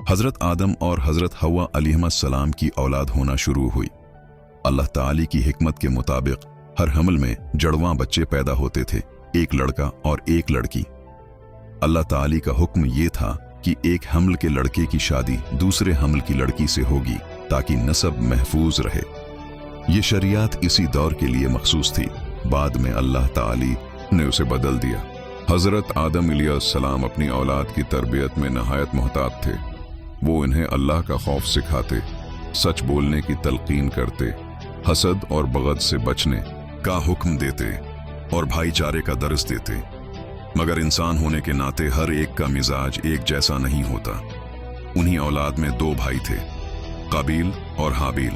हज़रत आदम और हज़रत हव्वा अलैहिस्सलाम की औलाद होना शुरू हुई। अल्लाह ताली की हिकमत के मुताबिक हर हमल में जड़वां बच्चे पैदा होते थे, एक लड़का और एक लड़की। अल्लाह ताली का हुक्म ये था कि एक हमल के लड़के की शादी दूसरे हमल की लड़की से होगी ताकि नसब महफूज रहे। ये शरीयत इसी दौर के लिए मखसूस थी, बाद में अल्लाह ताली ने उसे बदल दिया। हज़रत आदम अलैहिस्सलाम अपनी औलाद की तरबियत में नहायत मोहतात थे। वो इन्हें अल्लाह का खौफ सिखाते, सच बोलने की तलकीन करते, हसद और बगद से बचने का हुक्म देते और भाईचारे का दर्स देते। मगर इंसान होने के नाते हर एक का मिजाज एक जैसा नहीं होता। उन्हीं औलाद में दो भाई थे, काबील और हाबील।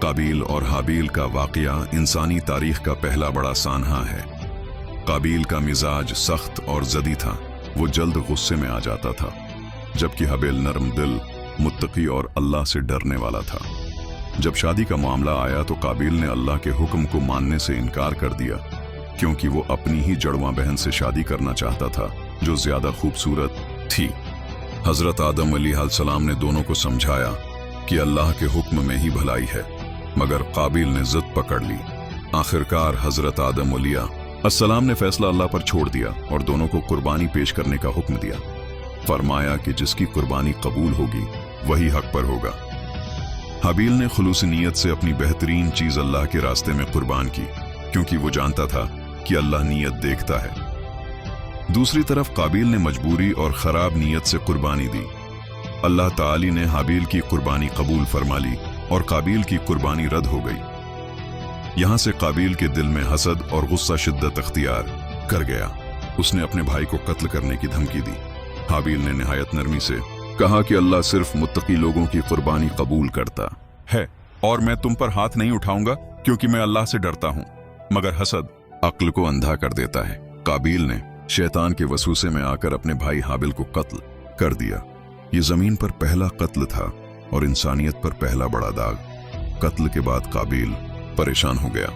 काबील और हाबील का वाक़या इंसानी तारीख का पहला बड़ा सानहा है। काबील का मिजाज सख्त और ज़दी था, वो जल्द गुस्से में आ जाता था, जबकि हाबील नरम दिल, मुत्तकी और अल्लाह से डरने वाला था। जब शादी का मामला आया तो काबील ने अल्लाह के हुक्म को मानने से इनकार कर दिया, क्योंकि वो अपनी ही जड़वां बहन से शादी करना चाहता था जो ज्यादा खूबसूरत थी। हजरत आदम अलैहिस्सलाम ने दोनों को समझाया कि अल्लाह के हुक्म में ही भलाई है, मगर काबील ने जिद पकड़ ली। आखिरकार हजरत आदम अलैहिस्सलाम ने फैसला अल्लाह पर छोड़ दिया और दोनों को कुर्बानी पेश करने का हुक्म दिया। फरमाया कि जिसकी कुर्बानी कबूल होगी वही हक पर होगा। हाबील ने खुलूस नीयत से अपनी बेहतरीन चीज अल्लाह के रास्ते में कुर्बान की, क्योंकि वो जानता था कि अल्लाह नीयत देखता है। दूसरी तरफ काबील ने मजबूरी और खराब नीयत से कुर्बानी दी। अल्लाह ताली ने हाबील की कुर्बानी कबूल फरमा ली और काबील की कुर्बानी रद्द हो गई। यहां से काबील के दिल में हसद और गुस्सा शिद्दत अख्तियार कर गया। उसने अपने भाई को कत्ल करने की धमकी दी। हाबील ने निहायत नरमी से कहा कि अल्लाह सिर्फ मुत्तकी लोगों की कुर्बानी कबूल करता है और मैं तुम पर हाथ नहीं उठाऊंगा क्योंकि मैं अल्लाह से डरता हूं। मगर हसद अक्ल को अंधा कर देता है। काबील ने शैतान के वसूसे में आकर अपने भाई हाबिल को कत्ल कर दिया। ये जमीन पर पहला कत्ल था और इंसानियत पर पहला बड़ा दाग। कत्ल के बाद काबील परेशान हो गया।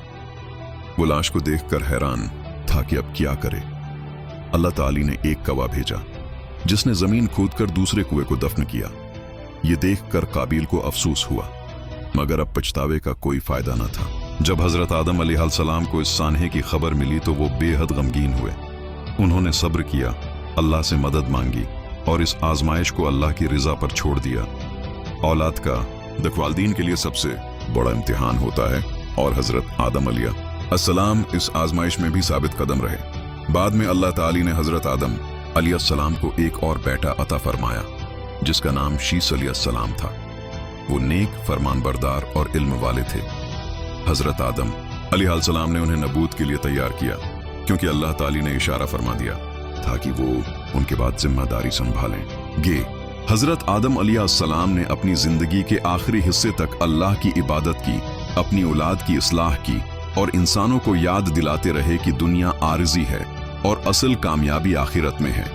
वो लाश को देखकर हैरान था कि अब क्या करे। अल्लाह ताली ने एक कौवा भेजा जिसने जमीन खोदकर दूसरे कुएं को दफन किया। ये देखकर काबील को अफसोस हुआ, मगर अब पछतावे का कोई फायदा न था। जब हजरत आदम अलैहिस्सलाम को इस सानहे की खबर मिली तो वो बेहद गमगीन हुए। उन्होंने सब्र किया, अल्लाह से मदद मांगी और इस आजमाइश को अल्लाह की रिजा पर छोड़ दिया। औलाद का वालिदैन के लिए सबसे बड़ा इम्तिहान होता है और हजरत आदम अलैहिस्सलाम इस आजमाइश में भी साबित कदम रहे। बाद में अल्लाह ताली ने हजरत आदम अलैहिस्सलाम को एक और बेटा अता फरमाया जिसका नाम शीस अलैहिस्सलाम था। वो नेक, फरमानबरदार और इल्म वाले थे। हजरत आदम अलैहिस्सलाम ने उन्हें नबूत के लिए तैयार किया, क्योंकि अल्लाह ताली ने इशारा फरमा दिया था कि वो उनके बाद जिम्मेदारी संभालेंगे। हजरत आदम अलैहिस्सलाम ने अपनी जिंदगी के आखिरी हिस्से तक अल्लाह की इबादत की, अपनी औलाद की इस्लाह की और इंसानों को याद दिलाते रहे कि दुनिया आरिज़ी है और असल कामयाबी आखिरत में है।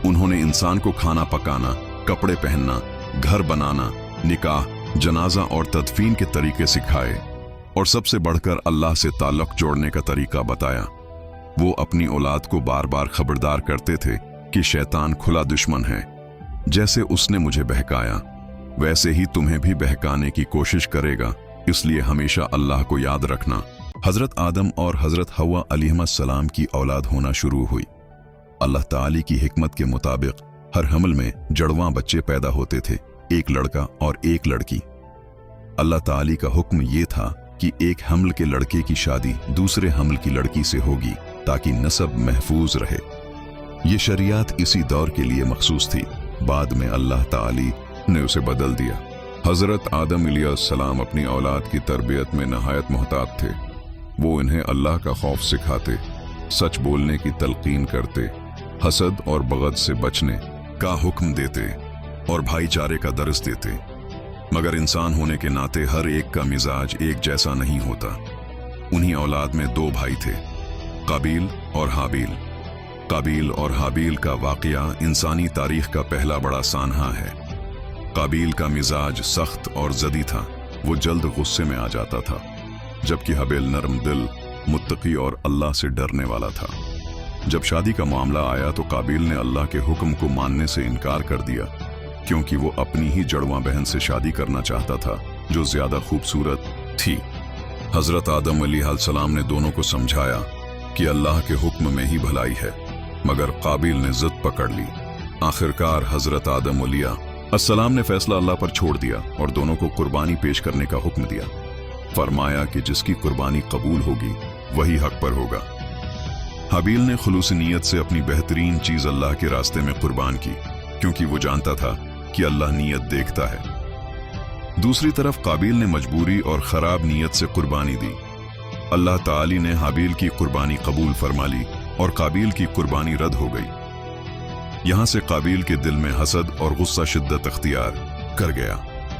उन्होंने इंसान को खाना पकाना, कपड़े पहनना, घर बनाना, निकाह, जनाजा और तदफीन के तरीके सिखाए और सबसे बढ़कर अल्लाह से ताल्लुक जोड़ने का तरीका बताया। वो अपनी औलाद को बार बार खबरदार करते थे कि शैतान खुला दुश्मन है। जैसे उसने मुझे बहकाया वैसे ही तुम्हें भी बहकाने की कोशिश करेगा, इसलिए हमेशा अल्लाह को याद रखना। हजरत आदम और हजरत हव्वा अलैहिस्सलाम की औलाद होना शुरू हुई। अल्लाह ताली की हिकमत के मुताबिक हर हमल में जड़वां बच्चे पैदा होते थे, एक लड़का और एक लड़की। अल्लाह ताली का हुक्म ये था कि एक हमल के लड़के की शादी दूसरे हमल की लड़की से होगी ताकि नसब महफूज रहे। ये शरीयत इसी दौर के लिए मखसूस थी, बाद में अल्लाह ताली ने उसे बदल दिया। हजरत आदम अलैहिस्सलाम अपनी औलाद की तरबियत में नहायत मोहतात थे। वो इन्हें अल्लाह का खौफ सिखाते, सच बोलने की तलकीन करते, हसद और बगद से बचने का हुक्म देते और भाईचारे का दर्स देते। मगर इंसान होने के नाते हर एक का मिजाज एक जैसा नहीं होता। उन्हीं औलाद में दो भाई थे, काबील और हाबील। काबील और हाबील का वाक़या इंसानी तारीख का पहला बड़ा सानहा है। काबील का मिजाज सख्त और ज़दी था, वो जल्द गुस्से में आ जाता था, जबकि हाबील नरम दिल, मुत्तकी और अल्लाह से डरने वाला था। जब शादी का मामला आया तो काबील ने अल्लाह के हुक्म को मानने से इनकार कर दिया, क्योंकि वो अपनी ही जड़वां बहन से शादी करना चाहता था जो ज्यादा खूबसूरत थी। हजरत आदम अलैहिस्सलाम ने दोनों को समझाया कि अल्लाह के हुक्म में ही भलाई है, मगर काबिल ने जिद पकड़ ली। आखिरकार हजरत आदम अलैहिस्सलाम ने फैसला अल्लाह पर छोड़ दिया और दोनों को कुर्बानी पेश करने का हुक्म दिया। फरमाया कि जिसकी कुर्बानी कबूल होगी वही हक पर होगा। हाबील ने खुलूस नीयत से अपनी बेहतरीन चीज अल्लाह के रास्ते में कुर्बान की, क्योंकि वो जानता था कि अल्लाह नीयत देखता है। दूसरी तरफ काबिल ने मजबूरी और खराब नीयत से कुर्बानी दी। अल्लाह ताली ने हाबील की कुर्बानी कबूल फरमा ली और काबिल की कुर्बानी रद्द हो गई। यहां से काबिल के दिल में हसद और गुस्सा शिद्दत अख्तियार कर गया।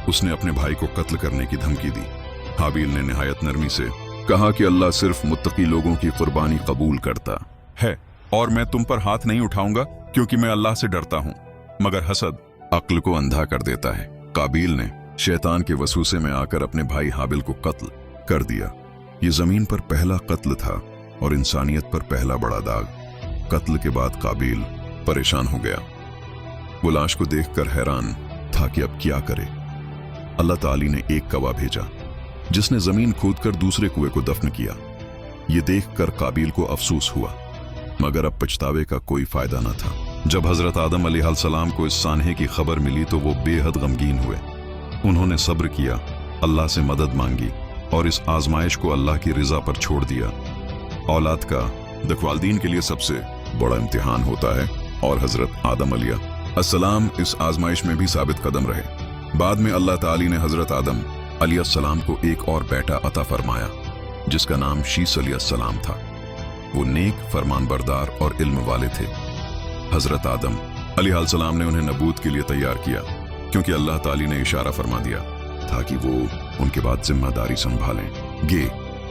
उसने अपने भाई को कत्ल करने की धमकी दी। हाबील ने निहायत नरमी से कहा कि अल्लाह सिर्फ मुत्तकी लोगों की कुर्बानी कबूल करता है और मैं तुम पर हाथ नहीं उठाऊंगा क्योंकि मैं अल्लाह से डरता हूं। मगर हसद अक्ल को अंधा कर देता है। काबिल ने शैतान के वसूसे में आकर अपने भाई हाबिल को कत्ल कर दिया। ये जमीन पर पहला कत्ल था और इंसानियत पर पहला बड़ा दाग। कत्ल के बाद काबिल परेशान हो गया। वो लाश को देखकर हैरान था कि अब क्या करे। अल्लाह ताली ने एक कौवा भेजा जिसने जमीन खोदकर दूसरे कुएं को दफन किया। ये देखकर काबिल को अफसोस हुआ, मगर अब पछतावे का कोई फायदा न था। जब हजरत आदम अलैहिस्सलाम को इस सानहे की खबर मिली तो वो बेहद गमगीन हुए। उन्होंने सब्र किया, अल्लाह से मदद मांगी और इस आजमाइश को अल्लाह की रिजा पर छोड़ दिया। औलाद का वालिदैन के लिए सबसे बड़ा इम्तिहान होता है और हजरत आदम अलैहिस्सलाम इस आजमाइश में भी साबित कदम रहे। बाद में अल्लाह ताली ने हजरत आदम अलैहिस्सलाम को एक और बेटा अता फरमाया जिसका नाम शीस अलैहिस्सलाम था। वो नेक, फरमानबरदार और इल्म वाले थे। हजरत आदम अलैहिस्सलाम ने उन्हें नबूत के लिए तैयार किया, क्योंकि अल्लाह ताली ने इशारा फरमा दिया था कि वो उनके बाद जिम्मेदारी संभालेंगे।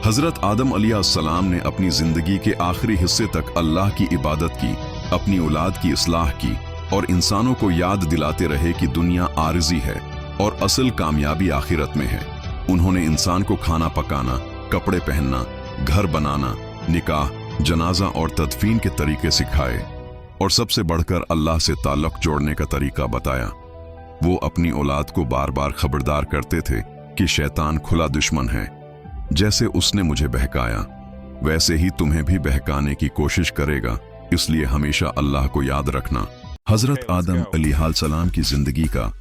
हजरत आदम अलैहिस्सलाम ने अपनी जिंदगी के आखिरी हिस्से तक अल्लाह की इबादत की, अपनी औलाद की इस्लाह की और इंसानों को याद दिलाते रहे कि दुनिया आरिजी है और असल कामयाबी आखिरत में है। उन्होंने इंसान को खाना पकाना, कपड़े पहनना, घर बनाना, निकाह, जनाजा और तदफीन के तरीके सिखाए और सबसे बढ़कर अल्लाह से ताल्लुक जोड़ने का तरीका बताया। वो अपनी औलाद को बार बार खबरदार करते थे कि शैतान खुला दुश्मन है। जैसे उसने मुझे बहकाया वैसे ही तुम्हें भी बहकाने की कोशिश करेगा, इसलिए हमेशा अल्लाह को याद रखना। हजरत आदम अलैहिस्सलाम की जिंदगी का